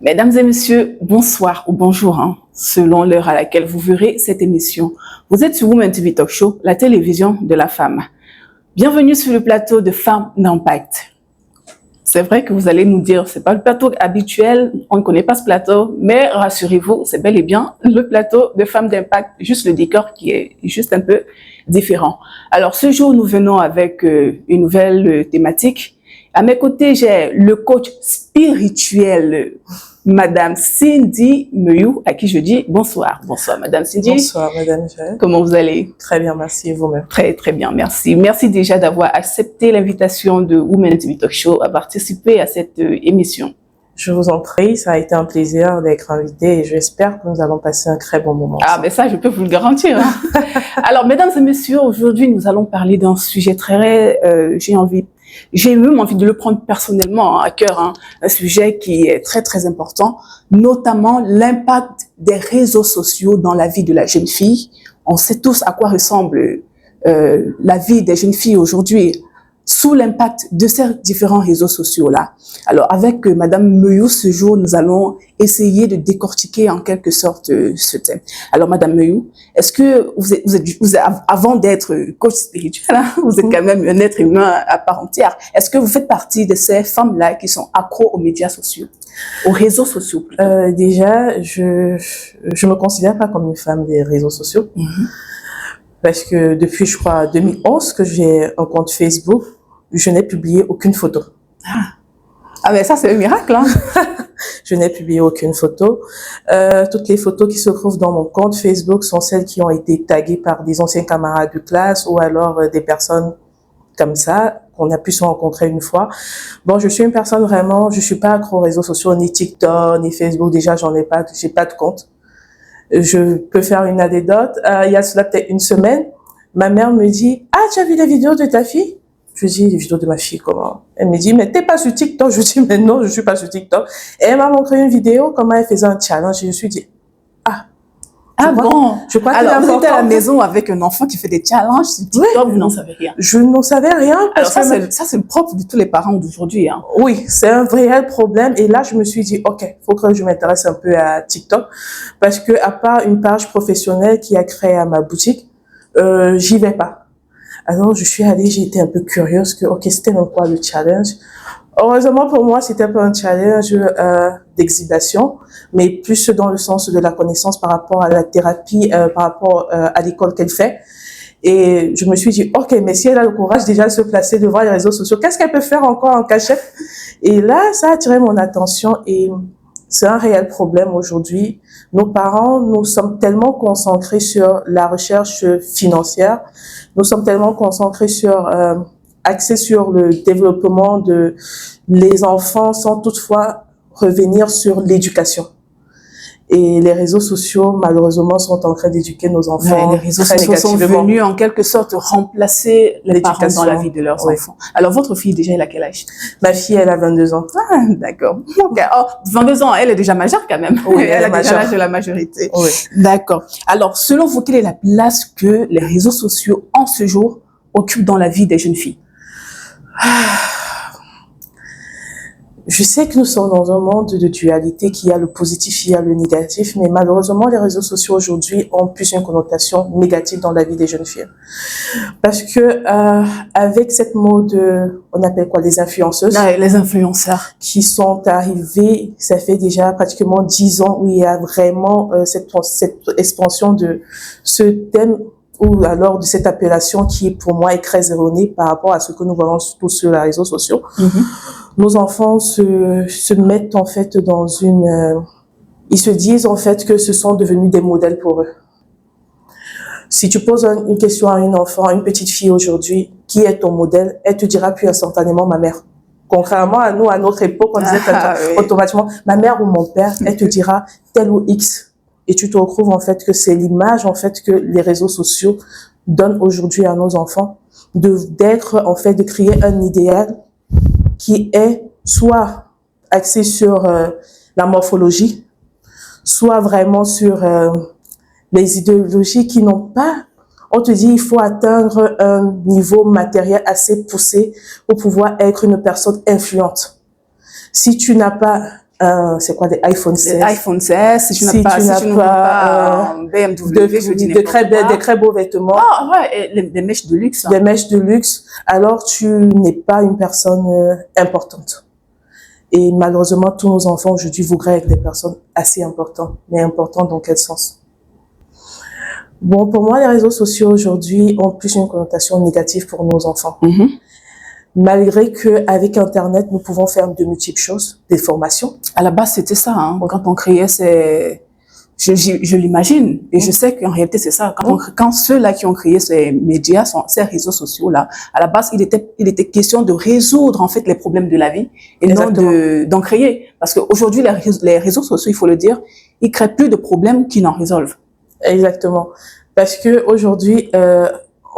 Mesdames et messieurs, bonsoir ou bonjour, selon l'heure à laquelle vous verrez cette émission. Vous êtes sur Women TV Talk Show, la télévision de la femme. Bienvenue sur le plateau de Femmes d'Impact. C'est vrai que vous allez nous dire, c'est pas le plateau habituel, on ne connaît pas ce plateau, mais rassurez-vous, c'est bel et bien le plateau de Femmes d'Impact, juste le décor qui est juste un peu différent. Alors ce jour, nous venons avec une nouvelle thématique. À mes côtés, j'ai le coach spirituel, Madame Cindy Meyou, à qui je dis bonsoir. Bonsoir, Madame Cindy. Bonsoir, Madame Joël. Comment vous allez? Très bien, merci. Et vous-même? Très, très bien, merci. Merci déjà d'avoir accepté l'invitation de Women TV Talk Show à participer à cette émission. Je vous en prie, ça a été un plaisir d'être invité et j'espère que nous allons passer un très bon moment. Ah, mais ça, je peux vous le garantir. Alors, mesdames et messieurs, aujourd'hui, nous allons parler d'un sujet très, j'ai même envie de le prendre personnellement à cœur, un sujet qui est très, très important, notamment l'impact des réseaux sociaux dans la vie de la jeune fille. On sait tous à quoi ressemble la vie des jeunes filles aujourd'hui sous l'impact de ces différents réseaux sociaux-là. Alors, avec Madame Meyou, ce jour, nous allons essayer de décortiquer en quelque sorte ce thème. Alors, Madame Meyou, est-ce que vous êtes avant d'être coach spirituel, vous êtes quand même un être humain à part entière. Est-ce que vous faites partie de ces femmes-là qui sont accros aux médias sociaux, aux réseaux sociaux plutôt? Déjà, je me considère pas comme une femme des réseaux sociaux. Parce que depuis, je crois, 2011 que j'ai un compte Facebook, je n'ai publié aucune photo. Ah mais ça, c'est un miracle, hein. Je n'ai publié aucune photo. Toutes les photos qui se trouvent dans mon compte Facebook sont celles qui ont été taguées par des anciens camarades de classe ou alors des personnes comme ça, qu'on a pu se rencontrer une fois. Bon, je suis une personne vraiment, je suis pas accro aux réseaux sociaux, ni TikTok, ni Facebook. Déjà, j'ai pas de compte. Je peux faire une anecdote. Il y a cela peut-être une semaine, ma mère me dit « Ah, tu as vu les vidéos de ta fille ?» Je lui dis « Les vidéos de ma fille, comment ?» Elle me dit « Mais t'es pas sur TikTok ?» Je lui dis « Mais non, je suis pas sur TikTok. » Et elle m'a montré une vidéo, comment elle faisait un challenge. Et je me suis dit « Ah, je crois alors, vous êtes à la maison avec un enfant qui fait des challenges sur TikTok, oui, vous n'en savez rien. Je n'en savais rien. Parce alors ça, c'est le propre de tous les parents d'aujourd'hui. Oui, c'est un réel problème. Et là, je me suis dit, OK, faut que je m'intéresse un peu à TikTok. Parce que, à part une page professionnelle qui a créé à ma boutique, j'y vais pas. Alors, je suis allée, j'ai été un peu curieuse que, OK, c'était même quoi le challenge? Heureusement pour moi, c'était pas un challenge d'exhibition, mais plus dans le sens de la connaissance par rapport à la thérapie, par rapport à l'école qu'elle fait. Et je me suis dit, OK, mais si elle a le courage déjà de se placer devant les réseaux sociaux, qu'est-ce qu'elle peut faire encore en cachette? Et là, ça a attiré mon attention et c'est un réel problème aujourd'hui. Nos parents, nous sommes tellement concentrés sur la recherche financière, nous sommes tellement concentrés axés sur le développement de les enfants sans toutefois revenir sur l'éducation. Et les réseaux sociaux, malheureusement, sont en train d'éduquer nos enfants. Les réseaux sociaux sont venus en quelque sorte remplacer les parents dans la vie de leurs enfants. Alors, votre fille, déjà, elle a quel âge? Ma fille, elle a 22 ans. Ah, d'accord. Okay. Oh, 22 ans, elle est déjà majeure quand même. Oui, elle a déjà l'âge de la majorité. Oui. D'accord. Alors, selon vous, quelle est la place que les réseaux sociaux, en ce jour, occupent dans la vie des jeunes filles? Je sais que nous sommes dans un monde de dualité, qu'il y a le positif, il y a le négatif, mais malheureusement, les réseaux sociaux aujourd'hui ont plus une connotation négative dans la vie des jeunes filles. Parce que avec cette mode, on appelle quoi, les influenceuses? Les influenceurs. Qui sont arrivés, ça fait déjà pratiquement 10 ans où il y a vraiment cette expansion de ce thème ou alors de cette appellation qui, pour moi, est très erronée par rapport à ce que nous voyons tous sur les réseaux sociaux. Nos enfants se mettent en fait dans ils se disent en fait que ce sont devenus des modèles pour eux. Si tu poses une question à un enfant, à une petite fille aujourd'hui, qui est ton modèle, elle te dira plus instantanément ma mère. Contrairement à nous, à notre époque, on disait automatiquement ma mère ou mon père, elle te dira tel ou X. Et tu te retrouves en fait que c'est l'image en fait que les réseaux sociaux donnent aujourd'hui à nos enfants, d'être en fait, de créer un idéal qui est soit axé sur la morphologie, soit vraiment sur les idéologies qui n'ont pas. On te dit il faut atteindre un niveau matériel assez poussé pour pouvoir être une personne influente. Si tu n'as pas c'est quoi, des iPhone 16. iPhone 16, si tu n'as pas un BMW, je dis de très beaux vêtements. Ah ouais, et des mèches de luxe. Des mèches de luxe, alors tu n'es pas une personne importante. Et malheureusement, tous nos enfants aujourd'hui voudraient être des personnes assez importantes. Mais importantes dans quel sens? Bon, pour moi, les réseaux sociaux aujourd'hui ont plus une connotation négative pour nos enfants. Malgré qu'avec Internet, nous pouvons faire de multiples choses, des formations. À la base, c'était ça. Hein. Quand on créait, je l'imagine. Et je sais qu'en réalité, c'est ça. Quand ceux-là qui ont créé ces médias, ces réseaux sociaux-là, à la base, il était question de résoudre, en fait, les problèmes de la vie et non d'en créer. Parce qu'aujourd'hui, les réseaux sociaux, il faut le dire, ils créent plus de problèmes qu'ils n'en résolvent. Exactement. Parce que aujourd'hui,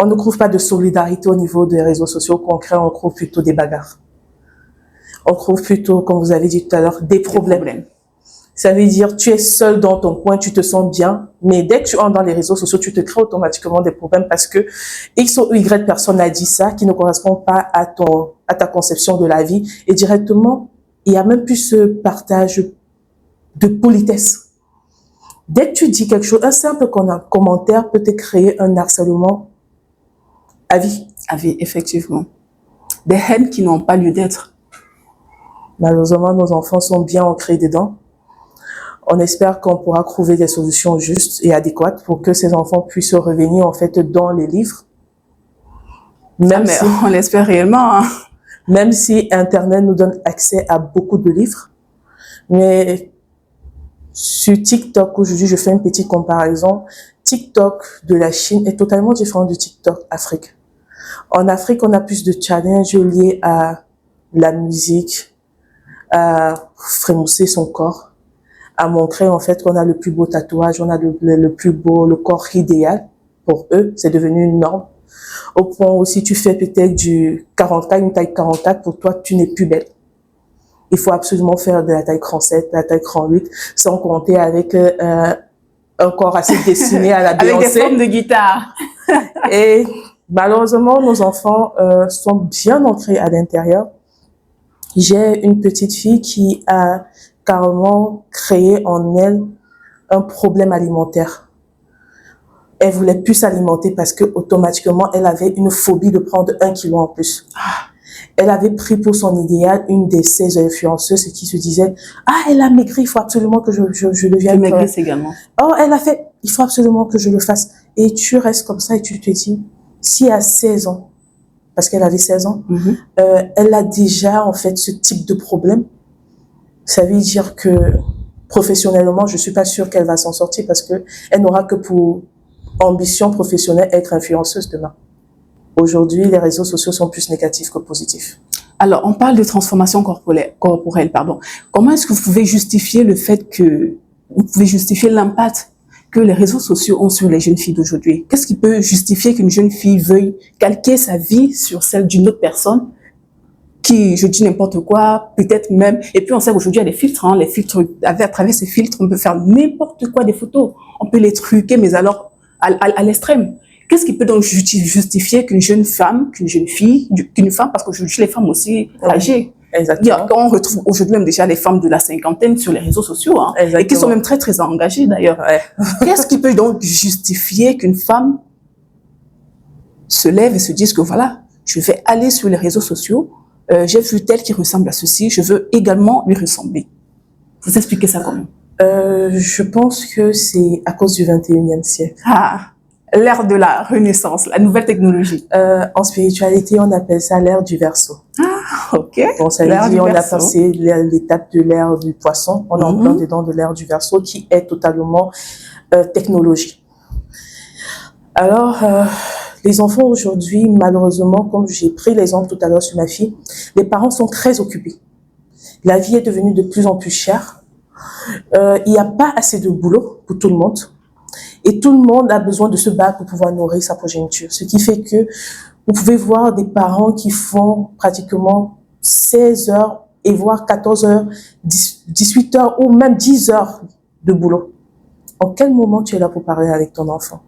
on ne trouve pas de solidarité au niveau des réseaux sociaux qu'on crée, on trouve plutôt des bagarres. On trouve plutôt, comme vous avez dit tout à l'heure, des problèmes. Ça veut dire, tu es seul dans ton coin, tu te sens bien, mais dès que tu entres dans les réseaux sociaux, tu te crées automatiquement des problèmes parce que X ou Y personne a dit ça, qui ne correspond pas à ta conception de la vie. Et directement, il y a même plus ce partage de politesse. Dès que tu dis quelque chose, un simple commentaire peut te créer un harcèlement à vie. À vie, effectivement. Des haines qui n'ont pas lieu d'être. Malheureusement, nos enfants sont bien ancrés dedans. On espère qu'on pourra trouver des solutions justes et adéquates pour que ces enfants puissent revenir en fait dans les livres. Même si, on l'espère réellement. Hein. Même si Internet nous donne accès à beaucoup de livres. Mais sur TikTok, aujourd'hui, je fais une petite comparaison. TikTok de la Chine est totalement différent de TikTok Afrique. En Afrique, on a plus de challenges liés à la musique, à frémousser son corps, à montrer en fait qu'on a le plus beau tatouage, on a le corps idéal. Pour eux, c'est devenu une norme. Au point où si tu fais peut-être du 44, une taille 44, pour toi, tu n'es plus belle. Il faut absolument faire de la taille 37, de la taille 38, sans compter avec un corps assez dessiné à la Beyoncé. Avec des formes de guitare. Et malheureusement, nos enfants sont bien ancrés à l'intérieur. J'ai une petite fille qui a carrément créé en elle un problème alimentaire. Elle voulait plus s'alimenter parce que automatiquement, elle avait une phobie de prendre 1 kilo en plus. Elle avait pris pour son idéal une de ses influenceuses qui se disait « Ah, elle a maigri, il faut absolument que je devienne... » Tu maigris également. Oh, elle a fait « Il faut absolument que je le fasse. » Et tu restes comme ça et tu te dis, si à 16 ans, parce qu'elle avait 16 ans, elle a déjà en fait ce type de problème, ça veut dire que professionnellement, je suis pas sûre qu'elle va s'en sortir parce que elle n'aura que pour ambition professionnelle être influenceuse demain. Aujourd'hui, les réseaux sociaux sont plus négatifs que positifs. Alors, on parle de transformation corporelle, pardon. Comment est-ce que vous pouvez justifier le fait que, vous pouvez justifier l'impact que les réseaux sociaux ont sur les jeunes filles d'aujourd'hui? Qu'est-ce qui peut justifier qu'une jeune fille veuille calquer sa vie sur celle d'une autre personne qui, je dis n'importe quoi, peut-être même, et puis on sait qu'aujourd'hui il y a des filtres, hein, les filtres, à travers ces filtres, on peut faire n'importe quoi des photos, on peut les truquer, mais alors à l'extrême. Qu'est-ce qui peut donc justifier qu'une jeune femme, qu'une jeune fille, qu'une femme, parce qu'aujourd'hui les femmes aussi âgées, exactement. On retrouve aujourd'hui même déjà les femmes de la cinquantaine sur les réseaux sociaux, hein, et qui sont même très très engagées d'ailleurs. Ouais. Qu'est-ce qui peut donc justifier qu'une femme se lève et se dise que voilà, je vais aller sur les réseaux sociaux, j'ai vu tel qui ressemble à ceci, je veux également lui ressembler. Vous expliquez ça comment? Je pense que c'est à cause du 21e siècle. Ah, l'ère de la renaissance, la nouvelle technologie. En spiritualité, on appelle ça l'ère du Verseau. Ah, ok. Bon, ça veut dire on a passé l'étape de l'ère du Poisson, on est en plein dedans de l'ère du Verseau qui est totalement technologie. Alors, les enfants aujourd'hui, malheureusement, comme j'ai pris l'exemple tout à l'heure sur ma fille, les parents sont très occupés. La vie est devenue de plus en plus chère. Il n'y a pas assez de boulot pour tout le monde. Et tout le monde a besoin de se battre pour pouvoir nourrir sa progéniture. Ce qui fait que vous pouvez voir des parents qui font pratiquement 16 heures et voire 14 heures, 18 heures ou même 10 heures de boulot. En quel moment tu es là pour parler avec ton enfant?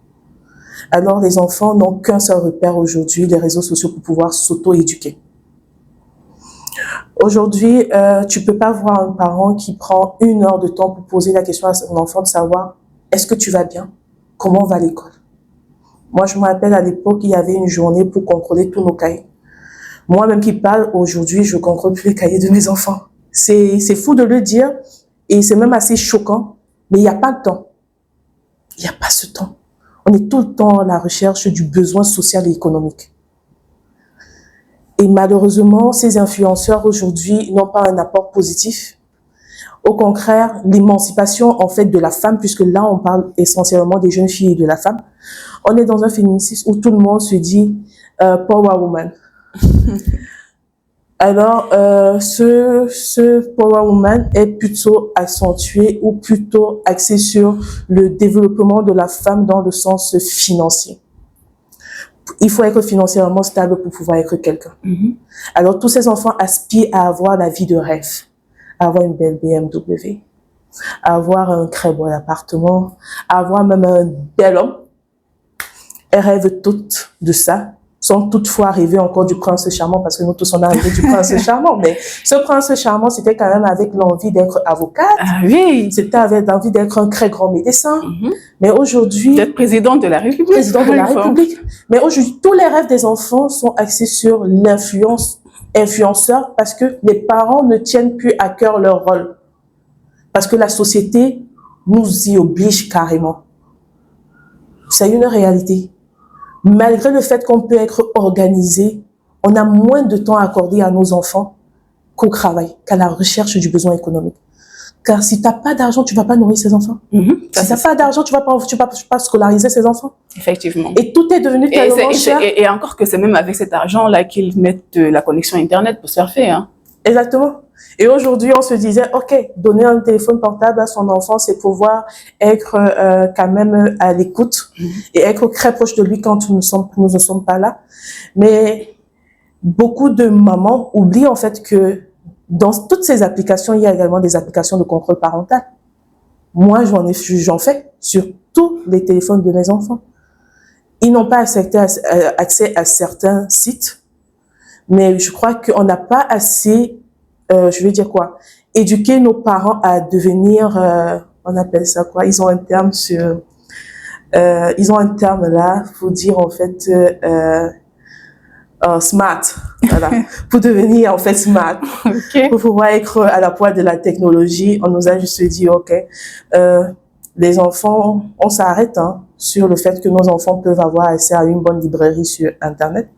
Alors, les enfants n'ont qu'un seul repère aujourd'hui, les réseaux sociaux, pour pouvoir s'auto-éduquer. Aujourd'hui, tu peux pas voir un parent qui prend 1 heure de temps pour poser la question à son enfant de savoir est-ce que tu vas bien? Comment va l'école? Moi, je me rappelle à l'époque, il y avait une journée pour contrôler tous nos cahiers. Moi-même qui parle, aujourd'hui, je contrôle plus les cahiers de mes enfants. C'est fou de le dire et c'est même assez choquant, mais il n'y a pas de temps. Il n'y a pas ce temps. On est tout le temps à la recherche du besoin social et économique. Et malheureusement, ces influenceurs aujourd'hui n'ont pas un apport positif. Au contraire, l'émancipation en fait de la femme, puisque là on parle essentiellement des jeunes filles et de la femme, on est dans un féminisme où tout le monde se dit power woman. Alors, ce power woman est plutôt accentué ou plutôt axé sur le développement de la femme dans le sens financier. Il faut être financièrement stable pour pouvoir être quelqu'un. Alors, tous ces enfants aspirent à avoir la vie de rêve, à avoir une belle BMW, à avoir un très beau appartement, à avoir même un bel homme. Elles rêvent toutes de ça, sans toutefois rêver encore du prince charmant, parce que nous tous on a rêvé du prince charmant, mais ce prince charmant, c'était quand même avec l'envie d'être avocate, c'était avec l'envie d'être un très grand médecin, mais aujourd'hui... D'être président de la République. Président de la République. Mais aujourd'hui, tous les rêves des enfants sont axés sur influenceurs, parce que les parents ne tiennent plus à cœur leur rôle. Parce que la société nous y oblige carrément. C'est une réalité. Malgré le fait qu'on peut être organisé, on a moins de temps à accorder à nos enfants qu'au travail, qu'à la recherche du besoin économique. Car si tu n'as pas d'argent, tu ne vas pas nourrir ces enfants. Si tu n'as pas d'argent, tu ne vas pas scolariser ces enfants. Effectivement. Et tout est devenu tellement cher. Et encore que c'est même avec cet argent-là qu'ils mettent la connexion Internet pour surfer. Hein. Exactement. Et aujourd'hui, on se disait, OK, donner un téléphone portable à son enfant, c'est pouvoir être quand même à l'écoute et être très proche de lui quand nous ne sommes pas là. Mais beaucoup de mamans oublient en fait que dans toutes ces applications, il y a également des applications de contrôle parental. Moi, j'en fais sur tous les téléphones de mes enfants. Ils n'ont pas accès à certains sites, mais je crois qu'on n'a pas assez... je vais dire quoi, éduquer nos parents à devenir, on appelle ça quoi, ils ont un terme là pour dire en fait smart, voilà, pour devenir en fait smart, pour pouvoir être à la pointe de la technologie. On nous a juste dit ok, les enfants, on s'arrête sur le fait que nos enfants peuvent avoir accès à une bonne librairie sur Internet.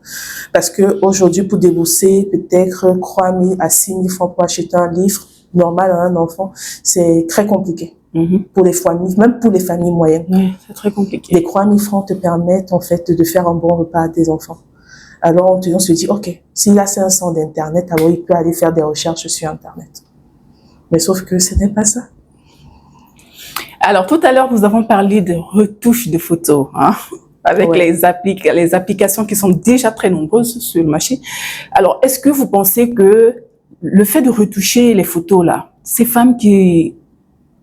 Parce que aujourd'hui, pour débourser peut-être 3 000 à 6 000 francs pour acheter un livre normal à un enfant, c'est très compliqué. Pour les familles, même pour les familles moyennes. Oui, c'est très compliqué. Les 3 000 francs te permettent en fait de faire un bon repas à tes enfants. Alors on se dit, ok, s'il a 500 d'Internet, alors il peut aller faire des recherches sur Internet. Mais sauf que ce n'est pas ça. Alors, tout à l'heure, nous avons parlé de retouches de photos, avec les applications qui sont déjà très nombreuses sur le marché. Alors, est-ce que vous pensez que le fait de retoucher les photos, là, ces femmes il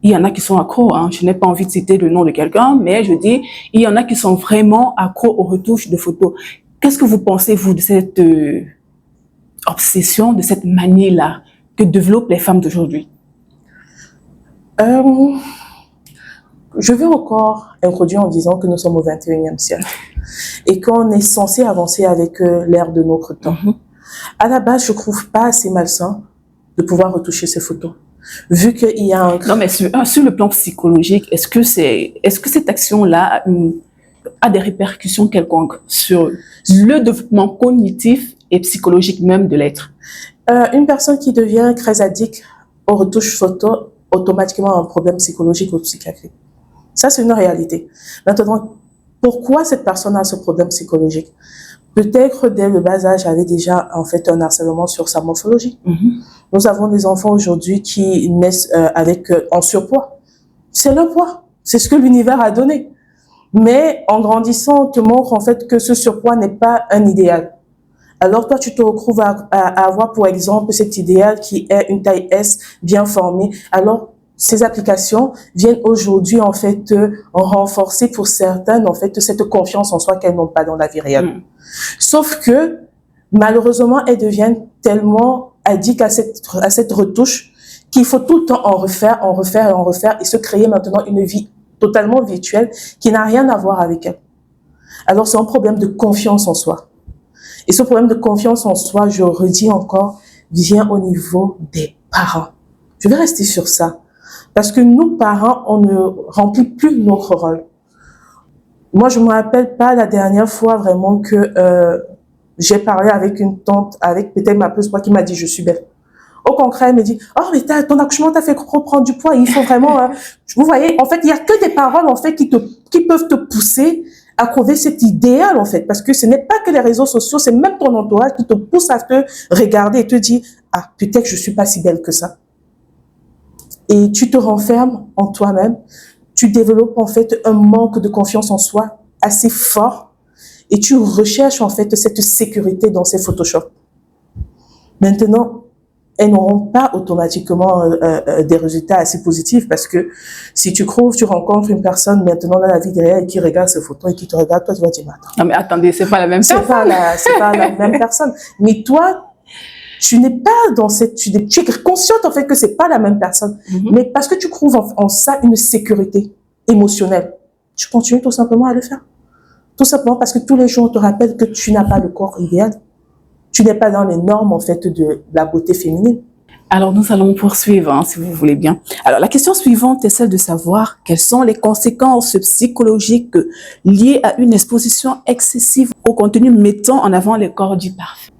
y en a qui sont accros, je n'ai pas envie de citer le nom de quelqu'un, mais je dis, il y en a qui sont vraiment accros aux retouches de photos. Qu'est-ce que vous pensez, vous, de cette obsession, de cette manie-là que développent les femmes d'aujourd'hui? Je veux encore introduire en disant que nous sommes au 21e siècle et qu'on est censé avancer avec l'ère de notre temps. À la base, je ne trouve pas assez malsain de pouvoir retoucher ces photos. Vu qu'il y a un... Non, mais sur le plan psychologique, est-ce que cette action-là a des répercussions quelconques sur le développement cognitif et psychologique même de l'être? Une personne qui devient très addict aux retouches photos, automatiquement a un problème psychologique ou psychiatrique. Ça, c'est une réalité. Maintenant, pourquoi cette personne a ce problème psychologique? Peut-être dès le bas âge, avait déjà en fait un harcèlement sur sa morphologie. Nous avons des enfants aujourd'hui qui naissent en surpoids. C'est le poids. C'est ce que l'univers a donné. Mais en grandissant, on te montre en fait que ce surpoids n'est pas un idéal. Alors toi, tu te retrouves à avoir, pour exemple, cet idéal qui est une taille S bien formée. Alors, ces applications viennent aujourd'hui, en fait, renforcer pour certaines, en fait, cette confiance en soi qu'elles n'ont pas dans la vie réelle. Sauf que, malheureusement, elles deviennent tellement addict à cette retouche qu'il faut tout le temps en refaire et se créer maintenant une vie totalement virtuelle qui n'a rien à voir avec elle. Alors, c'est un problème de confiance en soi. Et ce problème de confiance en soi, je redis encore, vient au niveau des parents. Je vais rester sur ça. Parce que nous, parents, on ne remplit plus notre rôle. Moi, je me rappelle pas la dernière fois vraiment que j'ai parlé avec une tante, avec peut-être ma plus qui m'a dit « je suis belle ». Au concret, elle me dit « oh, mais ton accouchement t'a fait reprendre du poids, il faut vraiment… Vous voyez, en fait, il y a que des paroles en fait qui peuvent te pousser à trouver cet idéal en fait, parce que ce n'est pas que les réseaux sociaux, c'est même ton entourage qui te pousse à te regarder et te dire « ah, peut-être que je suis pas si belle que ça ». Et tu te renfermes en toi-même, tu développes en fait un manque de confiance en soi assez fort et tu recherches en fait cette sécurité dans ces Photoshop. Maintenant, elles n'auront pas automatiquement des résultats assez positifs parce que si tu rencontres une personne maintenant dans la vie derrière et qui regarde ces photos et qui te regarde, toi tu vas dire « non mais attendez, c'est pas la même personne. C'est pas la même personne. Mais toi, tu n'es pas dans tu es consciente en fait que c'est pas la même personne. Mais parce que tu trouves en ça une sécurité émotionnelle, tu continues tout simplement à le faire. Tout simplement parce que tous les jours on te rappelle que tu n'as pas le corps idéal. Tu n'es pas dans les normes en fait de la beauté féminine. Alors nous allons poursuivre, si vous voulez bien. Alors la question suivante est celle de savoir quelles sont les conséquences psychologiques liées à une exposition excessive au contenu mettant en avant les corps du parfait.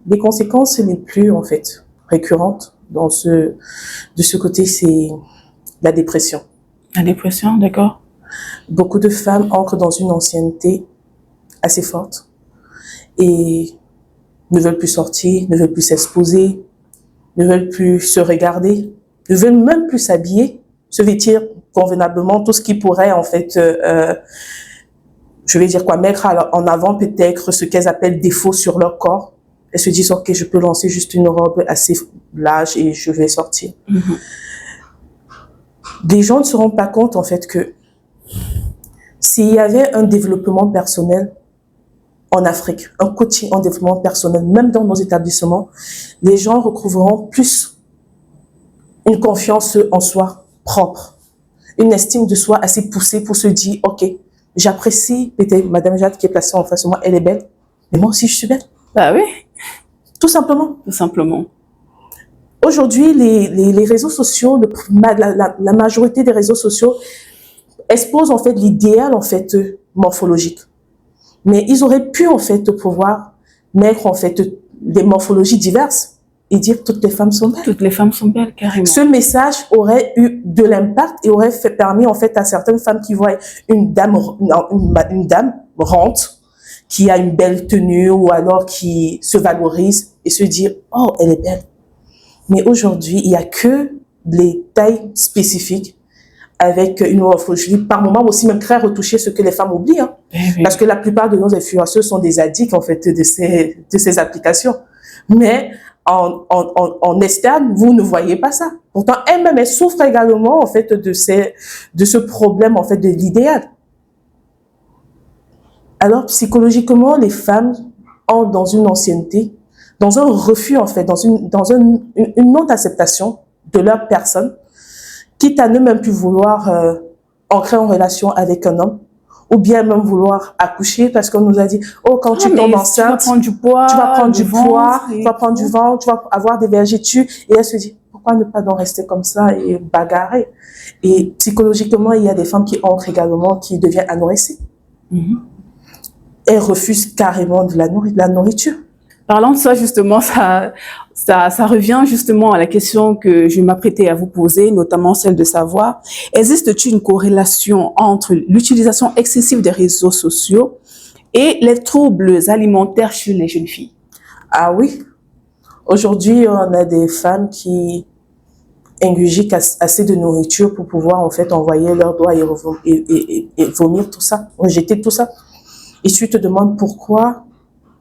Les conséquences les plus en fait récurrentes de ce côté, c'est la dépression. La dépression, d'accord. Beaucoup de femmes entrent dans une ancienneté assez forte et ne veulent plus sortir, ne veulent plus s'exposer, ne veulent plus se regarder, ne veulent même plus s'habiller, se vêtir convenablement, tout ce qui pourrait en fait, je vais dire quoi, mettre en avant peut-être ce qu'elles appellent défaut sur leur corps. Elles se disent, ok, je peux lancer juste une robe assez large et je vais sortir. Des gens ne se rendent pas compte en fait que s'il y avait un développement personnel en Afrique, un coaching en développement personnel, même dans nos établissements, les gens retrouveront plus une confiance en soi propre, une estime de soi assez poussée pour se dire, ok, j'apprécie peut-être Madame Jade qui est placée en face de moi, elle est belle, mais moi aussi je suis belle. Bah oui. Tout simplement. Tout simplement. Aujourd'hui, les réseaux sociaux, la majorité des réseaux sociaux exposent en fait l'idéal en fait morphologique. Mais ils auraient pu en fait pouvoir mettre en fait des morphologies diverses et dire toutes les femmes sont belles. Toutes les femmes sont belles, carrément. Ce message aurait eu de l'impact et aurait permis en fait à certaines femmes qui voient une dame ronde, qui a une belle tenue ou alors qui se valorise et se dire « oh, elle est belle ». Mais aujourd'hui, il n'y a que les tailles spécifiques avec une morphologie, par moments aussi même très retouchée, ce que les femmes oublient. Hein. Oui. Parce que la plupart de nos influenceurs sont des addicts en fait de ces applications. Mais en externe, vous ne voyez pas ça. Pourtant, elles-mêmes, elles souffrent également en fait de ce problème en fait de l'idéal. Alors, psychologiquement, les femmes entrent dans une ancienneté, dans un refus, en fait, dans une non-acceptation de leur personne, quitte à ne même plus vouloir entrer en relation avec un homme, ou bien même vouloir accoucher, parce qu'on nous a dit, oh, quand tu tombes enceinte, tu vas prendre du poids, tu vas prendre du ventre, tu vas avoir des vergetures, et elle se dit, pourquoi ne pas donc rester comme ça et bagarrer? Et psychologiquement, il y a des femmes qui entrent également, qui deviennent anorexiques. Elles refusent carrément de la nourriture. Parlant de ça, justement, ça revient justement à la question que je m'apprêtais à vous poser, notamment celle de savoir, existe-t-il une corrélation entre l'utilisation excessive des réseaux sociaux et les troubles alimentaires chez les jeunes filles? Ah oui. Aujourd'hui, on a des femmes qui ingurgitent assez de nourriture pour pouvoir en fait envoyer leurs doigts et vomir tout ça, rejeter tout ça. Et tu te demandes pourquoi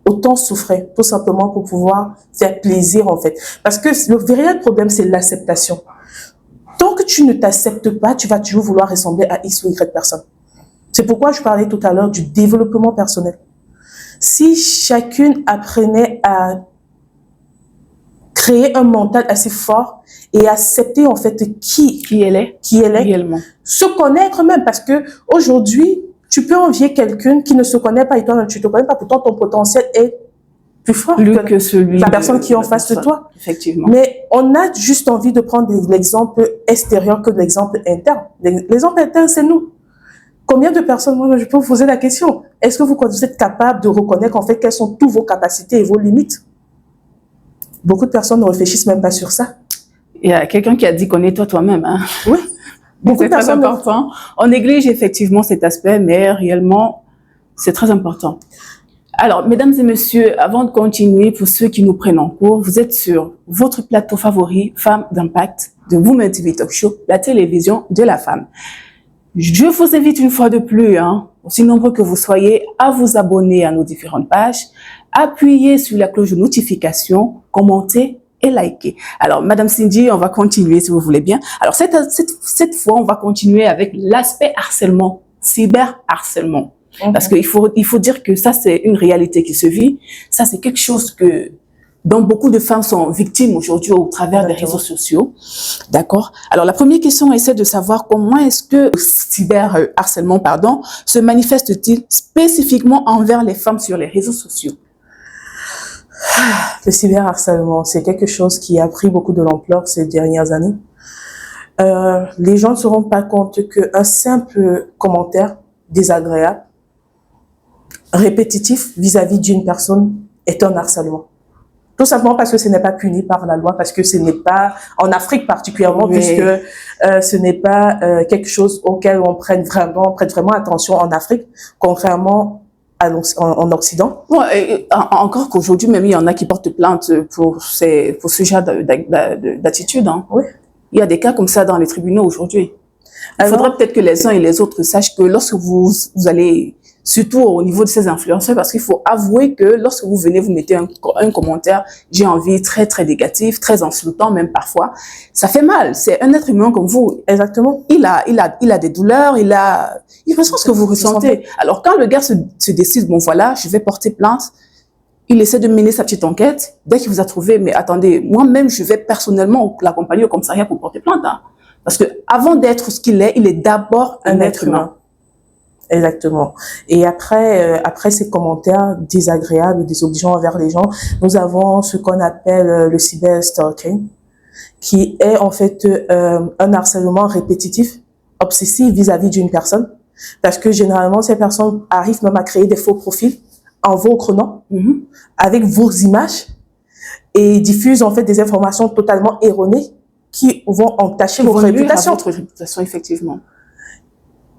autant souffrir, tout simplement pour pouvoir faire plaisir en fait. Parce que le véritable problème, c'est l'acceptation. Tant que tu ne t'acceptes pas, tu vas toujours vouloir ressembler à X ou Y personne. C'est pourquoi je parlais tout à l'heure du développement personnel. Si chacune apprenait à créer un mental assez fort et accepter en fait qui elle est réellement. Se connaître même, parce que aujourd'hui, tu peux envier quelqu'un qui ne se connaît pas et toi, tu te connais pas, pourtant ton potentiel est plus fort que celui la personne qui est en face de toi. Effectivement. Mais on a juste envie de prendre l'exemple extérieur que l'exemple interne. L'exemple interne, c'est nous. Combien de personnes, moi, je peux vous poser la question, est-ce que vous êtes capable de reconnaître en fait quelles sont toutes vos capacités et vos limites? Beaucoup de personnes ne réfléchissent même pas sur ça. Il y a quelqu'un qui a dit connais-toi toi-même. Hein. Oui. C'est très important. On néglige effectivement cet aspect, mais réellement, c'est très important. Alors, mesdames et messieurs, avant de continuer, pour ceux qui nous prennent en cours, vous êtes sur votre plateau favori, Femmes d'Impact, de Women TV Talk Show, la télévision de la femme. Je vous invite une fois de plus, aussi nombreux que vous soyez, à vous abonner à nos différentes pages, appuyer sur la cloche de notification, commenter et liker. Alors, Madame Cindy, on va continuer si vous voulez bien. Alors, cette fois, on va continuer avec l'aspect harcèlement, cyberharcèlement. Parce qu'il faut dire que ça, c'est une réalité qui se vit. Ça, c'est quelque chose dont beaucoup de femmes sont victimes aujourd'hui au travers des réseaux sociaux. D'accord? Alors, la première question essaie de savoir comment est-ce que le cyberharcèlement, se manifeste-t-il spécifiquement envers les femmes sur les réseaux sociaux? Le cyberharcèlement, c'est quelque chose qui a pris beaucoup de l'ampleur ces dernières années. Les gens ne se rendent pas compte qu'un simple commentaire désagréable, répétitif vis-à-vis d'une personne est un harcèlement. Tout simplement parce que ce n'est pas puni par la loi, parce que ce n'est pas, en Afrique particulièrement, oui. Puisque ce n'est pas quelque chose auquel on prête vraiment attention en Afrique, contrairement en Occident. Bon, encore qu'aujourd'hui, même il y en a qui portent plainte pour ce genre d'attitude. Hein. Oui. Il y a des cas comme ça dans les tribunaux aujourd'hui. Il faudrait peut-être que les uns et les autres sachent que lorsque vous allez, surtout au niveau de ces influenceurs, parce qu'il faut avouer que lorsque vous venez, vous mettez un commentaire, j'ai envie, très, très négatif, très insultant même parfois, ça fait mal. C'est un être humain comme vous. Exactement. Il a des douleurs, il ressent ce que vous ressentez. Alors, quand le gars se décide, bon voilà, je vais porter plainte, il essaie de mener sa petite enquête. Dès qu'il vous a trouvé, mais attendez, moi-même, je vais personnellement l'accompagner au commissariat pour porter plainte. Hein. Parce que avant d'être ce qu'il est, il est d'abord un être humain. Exactement. Et après ces commentaires désagréables et désobligeants envers les gens, nous avons ce qu'on appelle le cyberstalking, qui est en fait un harcèlement répétitif, obsessif vis-à-vis d'une personne. Parce que généralement, ces personnes arrivent même à créer des faux profils en votre nom, avec vos images, et diffusent en fait des informations totalement erronées qui vont entacher votre réputation. Votre réputation, effectivement.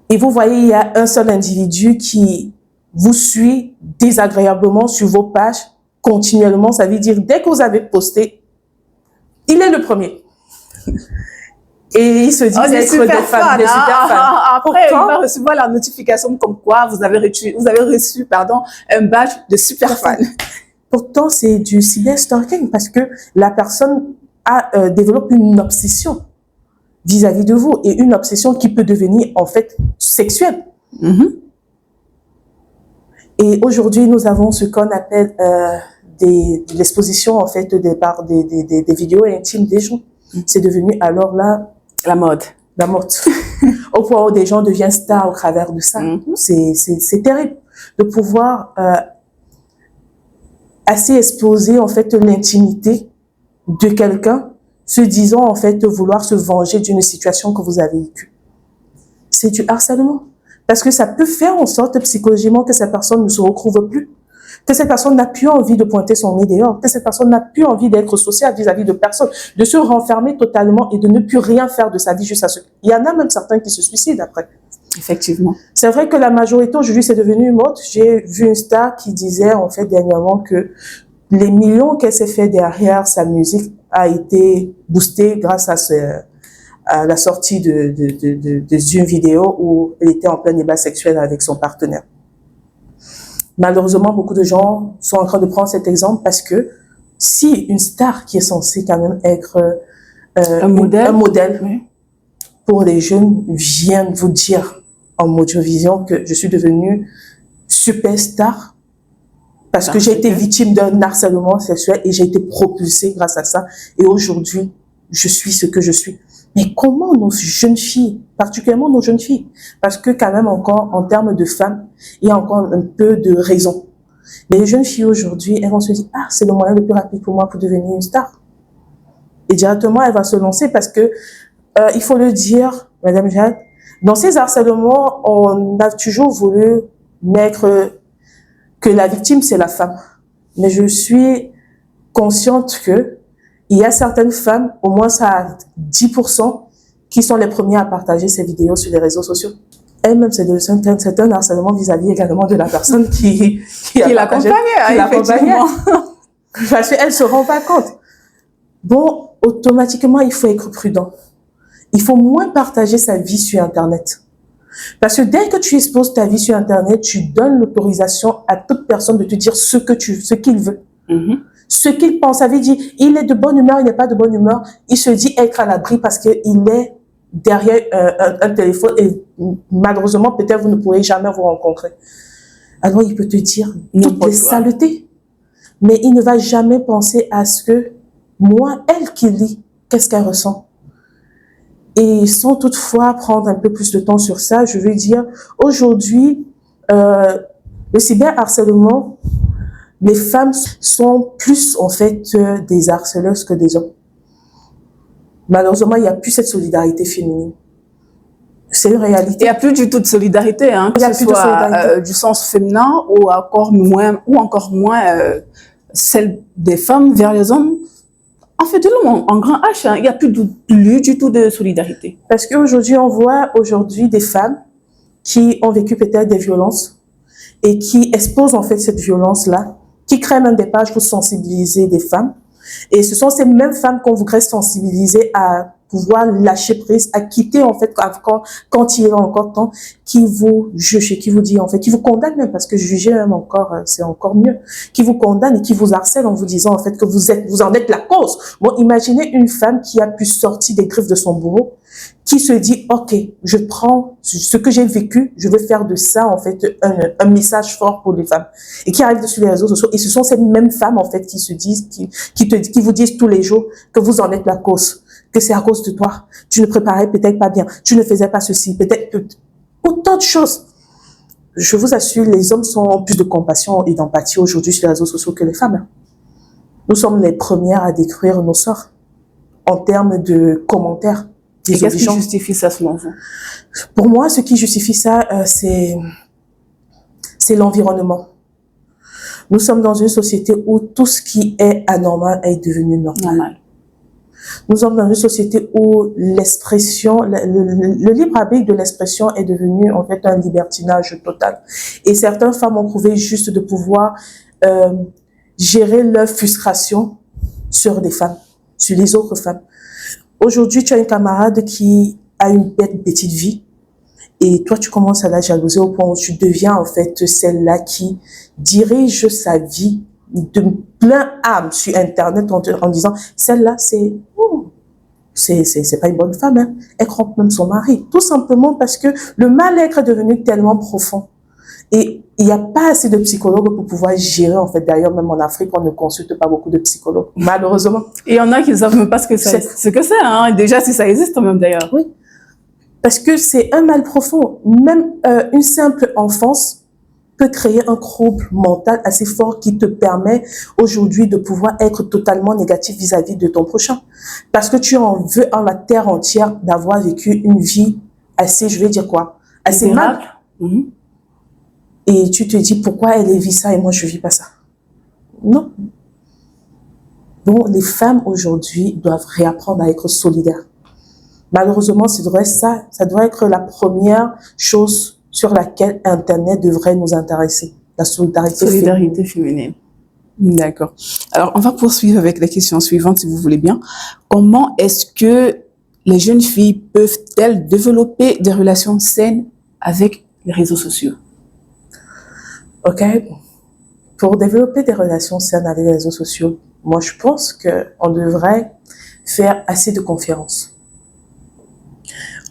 Et vous voyez, il y a un seul individu qui vous suit désagréablement sur vos pages continuellement. Ça veut dire, dès que vous avez posté, il est le premier. Et il se dit être des super fans. Après, il va recevoir la notification comme quoi vous avez reçu un badge de super fan. Pourtant, c'est du cyberstalking parce que la personne développe une obsession vis-à-vis de vous, et une obsession qui peut devenir en fait sexuelle. Et aujourd'hui, nous avons ce qu'on appelle l'exposition en fait des vidéos intimes des gens. C'est devenu alors là la mode. Au point où des gens deviennent stars au travers de ça. C'est terrible de pouvoir assez exposer en fait l'intimité de quelqu'un, se disant en fait vouloir se venger d'une situation que vous avez vécue. C'est du harcèlement. Parce que ça peut faire en sorte psychologiquement que cette personne ne se retrouve plus, que cette personne n'a plus envie de pointer son nez dehors, que cette personne n'a plus envie d'être sociale vis-à-vis de personne, de se renfermer totalement et de ne plus rien faire de sa vie juste à ce... Il y en a même certains qui se suicident après. Effectivement. C'est vrai que la majorité aujourd'hui c'est devenu une mode. J'ai vu une star qui disait en fait dernièrement que les millions qu'elle s'est fait derrière sa musique a été boosté grâce à la sortie d'une vidéo où elle était en plein débat sexuel avec son partenaire. Malheureusement, beaucoup de gens sont en train de prendre cet exemple parce que si une star qui est censée quand même être un modèle pour les jeunes vient vous dire en Mojo Vision que je suis devenue superstar, Parce que j'ai été victime d'un harcèlement sexuel et j'ai été propulsée grâce à ça. Et aujourd'hui, je suis ce que je suis. Mais comment nos jeunes filles, particulièrement nos jeunes filles, parce que quand même encore, en termes de femmes, il y a encore un peu de raison. Mais les jeunes filles aujourd'hui, elles vont se dire, ah, c'est le moyen le plus rapide pour moi pour devenir une star. Et directement, elle va se lancer parce que, il faut le dire, Madame Jade, dans ces harcèlements, on a toujours voulu mettre que la victime, c'est la femme. Mais je suis consciente que il y a certaines femmes, au moins ça a 10%, qui sont les premières à partager ces vidéos sur les réseaux sociaux. Elle-même, c'est un harcèlement vis-à-vis également de la personne qui l'accompagnait, effectivement. Parce qu'elle ne se rend pas compte. Bon, automatiquement, il faut être prudent. Il faut moins partager sa vie sur Internet. Parce que dès que tu exposes ta vie sur Internet, tu donnes l'autorisation à toute personne de te dire ce qu'il veut. Ce qu'il pense. Ça veut dire, il est de bonne humeur, il n'est pas de bonne humeur. Il se dit être à l'abri parce qu'il est derrière un téléphone et malheureusement, peut-être vous ne pourrez jamais vous rencontrer. Alors, il peut te dire toutes les saletés. Mais il ne va jamais penser à ce que moi, elle qui lit, qu'est-ce qu'elle ressent? Et sans toutefois prendre un peu plus de temps sur ça, je veux dire, aujourd'hui, le cyberharcèlement, les femmes sont plus, en fait, des harceleuses que des hommes. Malheureusement, il n'y a plus cette solidarité féminine. C'est une réalité. Il n'y a plus du tout de solidarité, hein, que ce soit du sens féminin ou encore moins celle des femmes vers les hommes. En fait, de l'homme en grand H, hein, il n'y a plus du tout de solidarité. Parce qu'aujourd'hui, on voit des femmes qui ont vécu peut-être des violences et qui exposent en fait cette violence-là, qui créent même des pages pour sensibiliser des femmes. Et ce sont ces mêmes femmes qu'on voudrait sensibiliser à pouvoir lâcher prise, à quitter en fait quand il est encore temps, qui vous juge et qui vous dit en fait, qui vous condamne même, parce que juger même encore, c'est encore mieux, qui vous condamne et qui vous harcèle en vous disant en fait que vous en êtes la cause. Bon, imaginez une femme qui a pu sortir des griffes de son bourreau, qui se dit ok, je prends ce que j'ai vécu, je veux faire de ça en fait un message fort pour les femmes, et qui arrive sur les réseaux sociaux, et ce sont ces mêmes femmes en fait qui se disent, qui vous disent tous les jours que vous en êtes la cause, que c'est à cause de toi, tu ne préparais peut-être pas bien, tu ne faisais pas ceci, peut-être autant de choses. Je vous assure, les hommes ont plus de compassion et d'empathie aujourd'hui sur les réseaux sociaux que les femmes. Nous sommes les premières à détruire nos sorts en termes de commentaires. Et qu'est-ce qui justifie ça selon vous? Pour moi, ce qui justifie ça, c'est l'environnement. Nous sommes dans une société où tout ce qui est anormal est devenu normal. Nous sommes dans une société où l'expression, le libre arbitre de l'expression est devenu en fait un libertinage total. Et certaines femmes ont trouvé juste de pouvoir gérer leur frustration sur des femmes, sur les autres femmes. Aujourd'hui, tu as une camarade qui a une petite vie et toi, tu commences à la jalouser au point où tu deviens en fait celle-là qui dirige sa vie de plein âme sur Internet en disant celle-là, c'est pas une bonne femme, hein. Elle trompe même son mari. Tout simplement parce que le mal-être est devenu tellement profond. Et il n'y a pas assez de psychologues pour pouvoir gérer, en fait. D'ailleurs, même en Afrique, on ne consulte pas beaucoup de psychologues, malheureusement. Et il y en a qui ne savent même pas ce que c'est, hein. Déjà, si ça existe, même d'ailleurs. Oui. Parce que c'est un mal profond. Même une simple enfance peut créer un trouble mental assez fort qui te permet aujourd'hui de pouvoir être totalement négatif vis-à-vis de ton prochain. Parce que tu en veux en la terre entière d'avoir vécu une vie assez, je vais dire quoi, assez mal. Et tu te dis pourquoi elle vit ça et moi je vis pas ça. Non. Bon, les femmes aujourd'hui doivent réapprendre à être solidaires. Malheureusement, ça doit être la première chose sur laquelle Internet devrait nous intéresser. La solidarité féminine. D'accord. Alors, on va poursuivre avec la question suivante, si vous voulez bien. Comment est-ce que les jeunes filles peuvent-elles développer des relations saines avec les réseaux sociaux? Ok. Pour développer des relations saines avec les réseaux sociaux, moi, je pense qu'on devrait faire assez de conférences.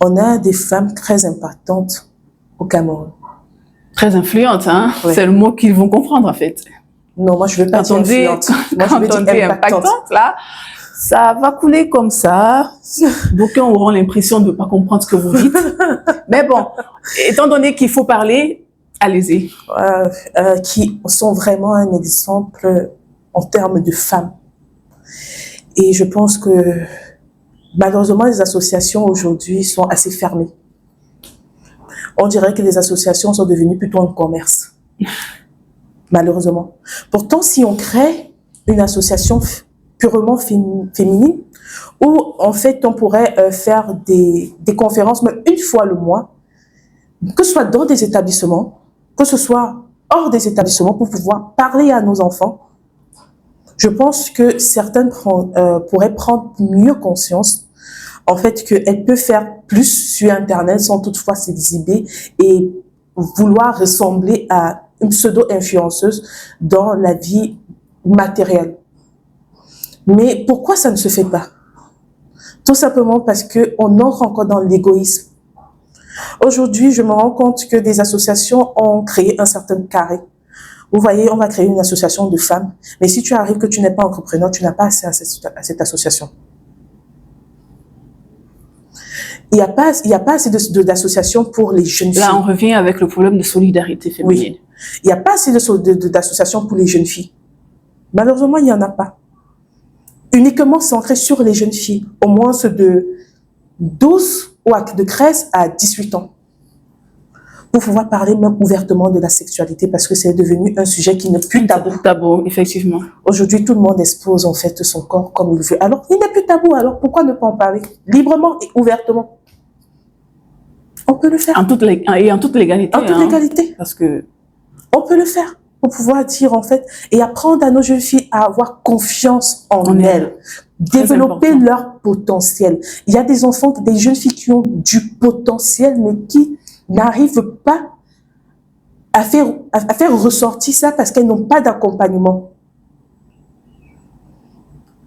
On a des femmes très impactantes au Cameroun. Très influentes, hein. Ouais. C'est le mot qu'ils vont comprendre, en fait. Non, moi, je veux pas Quand dire on dit, influente. Moi, je quand veux on dire dit impactante. impactante, là, ça va couler comme ça. D'aucuns auront l'impression de ne pas comprendre ce que vous dites. Mais bon, étant donné qu'il faut parler, allez-y. Qui sont vraiment un exemple en termes de femmes. Et je pense que malheureusement, les associations aujourd'hui sont assez fermées. On dirait que les associations sont devenues plutôt un commerce. Malheureusement. Pourtant, si on crée une association purement féminine, où en fait on pourrait faire des conférences même une fois le mois, que ce soit dans des établissements, que ce soit hors des établissements, pour pouvoir parler à nos enfants, je pense que certaines pourraient prendre mieux conscience en fait qu'elles peuvent faire plus sur Internet sans toutefois s'exhiber et vouloir ressembler à une pseudo-influenceuse dans la vie matérielle. Mais pourquoi ça ne se fait pas? Tout simplement parce qu'on entre encore dans l'égoïsme. Aujourd'hui, je me rends compte que des associations ont créé un certain carré. Vous voyez, on va créer une association de femmes, mais si tu arrives que tu n'es pas entrepreneur, tu n'as pas accès à cette association. Il n'y a pas assez d'associations pour les jeunes filles. Là, on revient avec le problème de solidarité féminine. Oui. Il n'y a pas assez d'associations pour les jeunes filles. Malheureusement, il n'y en a pas. Uniquement centré sur les jeunes filles, au moins ceux de 12 ou de 13 à 18 ans. Pour pouvoir parler même ouvertement de la sexualité, parce que c'est devenu un sujet qui n'est plus tabou. Tabou, effectivement. Aujourd'hui, tout le monde expose en fait son corps comme il veut. Alors, il n'est plus tabou, alors pourquoi ne pas en parler librement et ouvertement? On peut le faire. En toute légalité. En toute légalité. Parce que... On peut le faire pour pouvoir dire en fait, et apprendre à nos jeunes filles à avoir confiance en elles. Développer leur potentiel. Il y a des enfants, des jeunes filles qui ont du potentiel, mais qui n'arrivent pas à faire ressortir ça parce qu'elles n'ont pas d'accompagnement.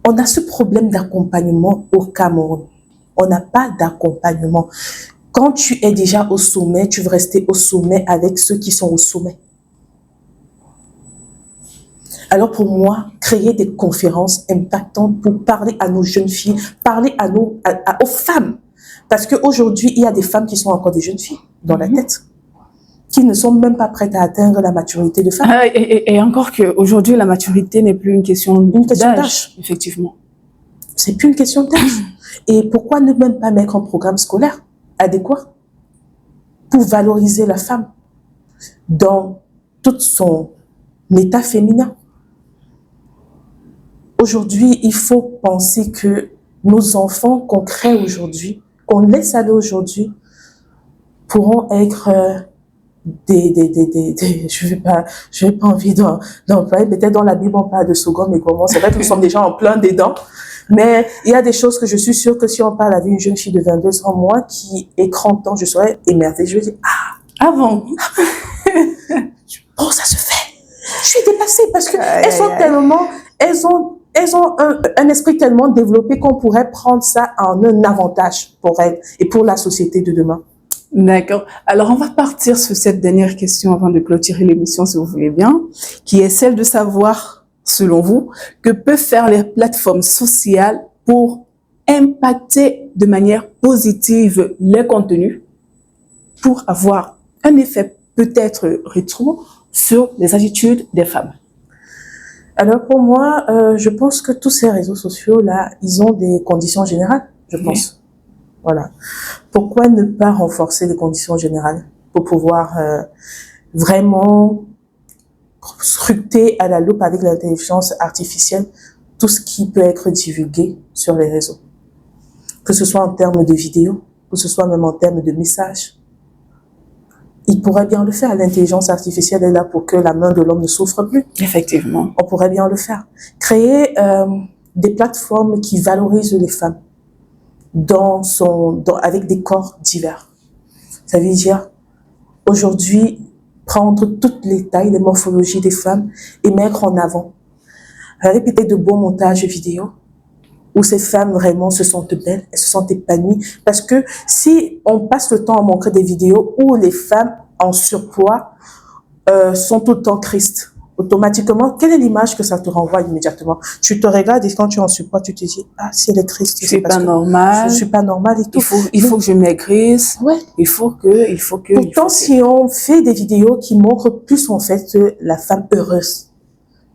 On a ce problème d'accompagnement au Cameroun. On n'a pas d'accompagnement. Quand tu es déjà au sommet, tu veux rester au sommet avec ceux qui sont au sommet. Alors pour moi, créer des conférences impactantes pour parler à nos jeunes filles, parler aux femmes. Parce qu'aujourd'hui, il y a des femmes qui sont encore des jeunes filles dans la tête, qui ne sont même pas prêtes à atteindre la maturité de femme. Et encore qu'aujourd'hui, la maturité n'est plus une question d'âge. Effectivement. C'est plus une question d'âge. Et pourquoi ne même pas mettre un programme scolaire adéquat pour valoriser la femme dans tout son état féminin? Aujourd'hui, il faut penser que nos enfants qu'on crée aujourd'hui, qu'on laisse aller aujourd'hui, pourront être je n'ai pas envie d'employer, peut-être dans la Bible on parle de second, mais comment, c'est vrai que nous sommes déjà en plein dedans, mais il y a des choses que je suis sûre que si on parle avec une jeune fille de 22 ans, moi qui ai 30 ans, je serais émerveillée, je vais dire, avant. Oh, ça se fait. Je suis dépassée parce que elles ont un esprit tellement développé qu'on pourrait prendre ça en un avantage pour elles et pour la société de demain. D'accord. Alors, on va partir sur cette dernière question avant de clôturer l'émission, si vous voulez bien, qui est celle de savoir, selon vous, que peuvent faire les plateformes sociales pour impacter de manière positive les contenus pour avoir un effet peut-être rétro sur les attitudes des femmes. Alors pour moi, je pense que tous ces réseaux sociaux-là, ils ont des conditions générales, je pense. Voilà. Pourquoi ne pas renforcer les conditions générales pour pouvoir vraiment scruter à la loupe avec l'intelligence artificielle tout ce qui peut être divulgué sur les réseaux. Que ce soit en termes de vidéos, que ce soit même en termes de messages. Il pourrait bien le faire. L'intelligence artificielle est là pour que la main de l'homme ne souffre plus. Effectivement. On pourrait bien le faire. Créer des plateformes qui valorisent les femmes avec des corps divers. Ça veut dire, aujourd'hui, prendre toutes les tailles, les morphologies des femmes et mettre en avant. Avec peut-être de beaux montages vidéo où ces femmes vraiment se sentent belles, elles se sentent épanouies. Parce que si on passe le temps à montrer des vidéos où les femmes en surpoids sont tout le temps tristes, automatiquement, quelle est l'image que ça te renvoie immédiatement? Tu te regardes et quand tu es en surpoids, tu te dis, ah, si elle est triste, Je suis pas normale. Je suis pas normale et tout. Il faut que je maigrisse. Ouais. Il faut que. Pourtant, si on fait des vidéos qui montrent plus, en fait, la femme heureuse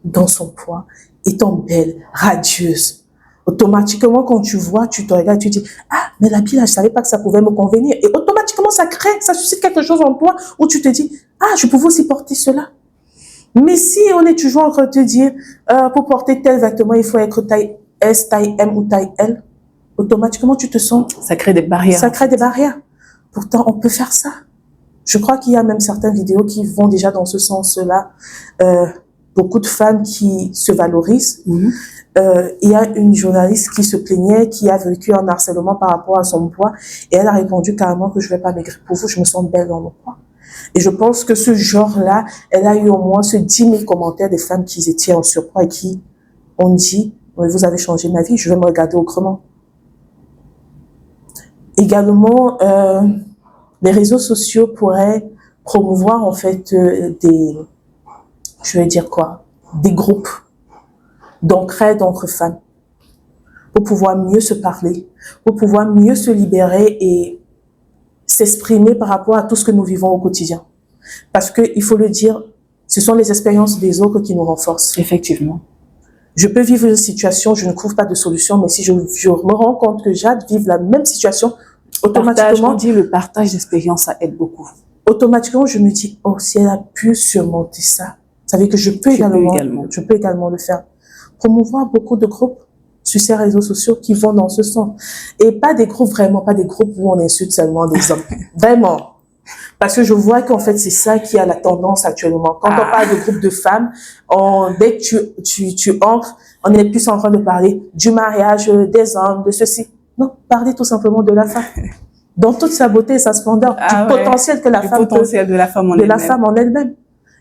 dans son poids, étant belle, radieuse, automatiquement, quand tu vois, tu te regardes, tu dis, ah, mais la pile, je savais pas que ça pouvait me convenir. Et automatiquement, ça suscite quelque chose en toi où tu te dis, ah, je pouvais aussi porter cela. Mais si on est toujours en train de te dire, pour porter tel vêtement, il faut être taille S, taille M ou taille L, automatiquement, tu te sens... Ça crée des barrières. Ça crée des barrières. Pourtant, on peut faire ça. Je crois qu'il y a même certaines vidéos qui vont déjà dans ce sens-là. Beaucoup de femmes qui se valorisent. Il y a une journaliste qui se plaignait, qui a vécu un harcèlement par rapport à son poids, et elle a répondu carrément que je vais pas maigrir pour vous, je me sens belle dans mon poids. Et je pense que ce genre-là, elle a eu au moins ce 10 000 commentaires des femmes qui étaient en surpoids et qui ont dit, vous avez changé ma vie, je vais me regarder autrement. Également, les réseaux sociaux pourraient promouvoir en fait des groupes d'entraide entre femmes pour pouvoir mieux se parler, pour pouvoir mieux se libérer et s'exprimer par rapport à tout ce que nous vivons au quotidien. Parce que, il faut le dire, ce sont les expériences des autres qui nous renforcent. Effectivement. Je peux vivre une situation, je ne trouve pas de solution, mais si je me rends compte que Jade vive la même situation, automatiquement... On dit le partage d'expérience, ça aide beaucoup. Automatiquement, je me dis, oh, si elle a pu surmonter ça, ça veut dire que je peux également le faire. Promouvoir beaucoup de groupes sur ces réseaux sociaux qui vont dans ce sens. Et pas des groupes où on insulte seulement des hommes. Vraiment. Parce que je vois qu'en fait, c'est ça qui a la tendance actuellement. Quand on parle de groupe de femmes, dès que tu entres, on est plus en train de parler du mariage, des hommes, de ceci. Non, parlez tout simplement de la femme. Dans toute sa beauté et sa splendeur, du potentiel que la femme de la femme en elle-même.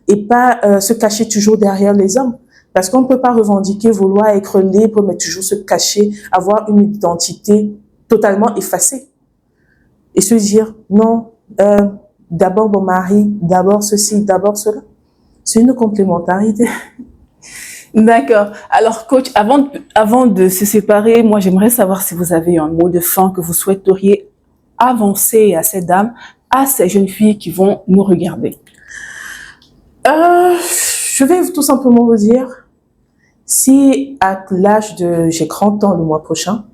Et pas se cacher toujours derrière les hommes. Parce qu'on ne peut pas revendiquer, vouloir être libre, mais toujours se cacher, avoir une identité totalement effacée. Et se dire, non, d'abord mon mari, d'abord ceci, d'abord cela. C'est une complémentarité. D'accord. Alors, coach, avant de se séparer, moi, j'aimerais savoir si vous avez un mot de fin que vous souhaiteriez avancer à ces dames, à ces jeunes filles qui vont nous regarder. Je vais tout simplement vous dire, si à l'âge j'ai 30 ans le mois prochain,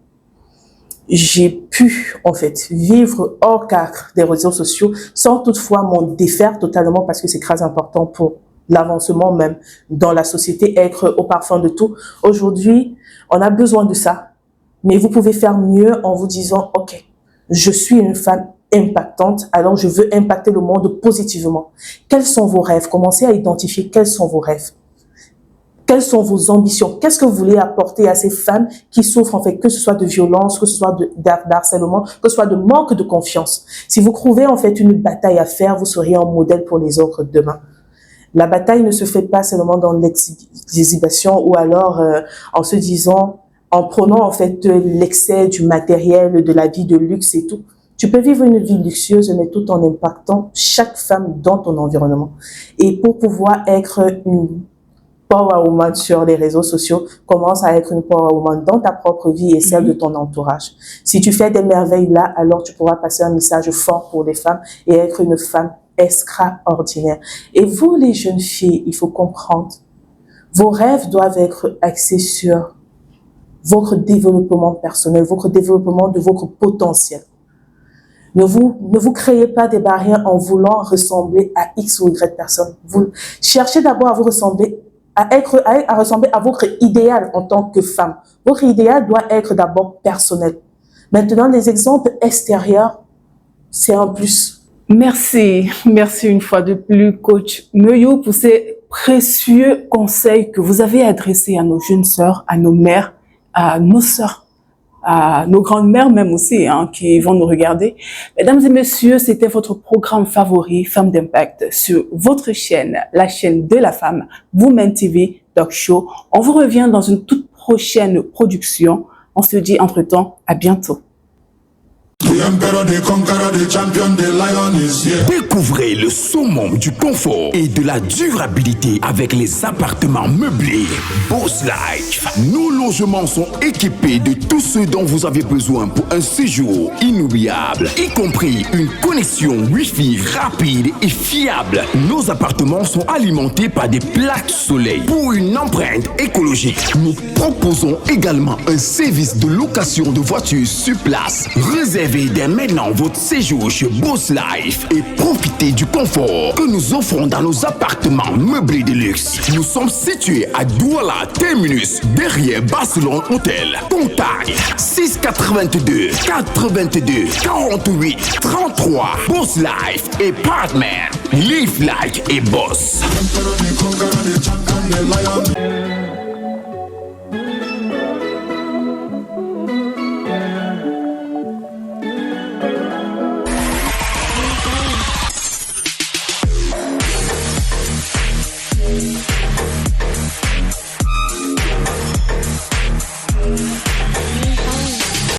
j'ai pu, en fait, vivre hors cadre des réseaux sociaux sans toutefois m'en défaire totalement parce que c'est très important pour l'avancement même dans la société, être au parfum de tout. Aujourd'hui, on a besoin de ça, mais vous pouvez faire mieux en vous disant, OK, je suis une femme impactante, alors je veux impacter le monde positivement. Quels sont vos rêves? Commencez à identifier quels sont vos rêves. Quelles sont vos ambitions? Qu'est-ce que vous voulez apporter à ces femmes qui souffrent, en fait, que ce soit de violence, que ce soit d'harcèlement, que ce soit de manque de confiance? Si vous trouvez, en fait, une bataille à faire, vous serez un modèle pour les autres demain. La bataille ne se fait pas seulement dans l'exhibition ou alors en se disant, en prenant, en fait, l'excès du matériel, de la vie de luxe et tout. Tu peux vivre une vie luxueuse, mais tout en impactant chaque femme dans ton environnement. Et pour pouvoir être une power woman sur les réseaux sociaux, commence à être une power woman dans ta propre vie et celle de ton entourage. Si tu fais des merveilles là, alors tu pourras passer un message fort pour les femmes et être une femme extraordinaire. Et vous, les jeunes filles, il faut comprendre, vos rêves doivent être axés sur votre développement personnel, votre développement de votre potentiel. Ne vous créez pas des barrières en voulant ressembler à X ou Y personne. Vous cherchez d'abord à vous ressembler, à ressembler à votre idéal en tant que femme. Votre idéal doit être d'abord personnel. Maintenant, les exemples extérieurs, c'est un plus. Merci une fois de plus, coach Meyou, pour ces précieux conseils que vous avez adressés à nos jeunes sœurs, à nos mères, à nos sœurs, à nos grandes-mères même aussi, qui vont nous regarder. Mesdames et messieurs, c'était votre programme favori, Femmes d'Impact, sur votre chaîne, la chaîne de la femme, Women TV Talk Show. On vous revient dans une toute prochaine production. On se dit entre-temps, à bientôt. The emperor, the conqueror, the champion, the lion is here. Découvrez le summum du confort et de la durabilité avec les appartements meublés Boss Life. Nos logements sont équipés de tout ce dont vous avez besoin pour un séjour inoubliable, y compris une connexion Wi-Fi rapide et fiable. Nos appartements sont alimentés par des plaques soleil. Pour une empreinte écologique, nous proposons également un service de location de voitures sur place. Réservez dès maintenant votre séjour chez Boss Life et profitez du confort que nous offrons dans nos appartements meublés de luxe. Nous sommes situés à Douala Terminus, derrière Barcelone Hotel. Contact 682 82 48 33. Boss Life et Partner. Live like a boss. The emperor, the conqueror, the champion, the lion.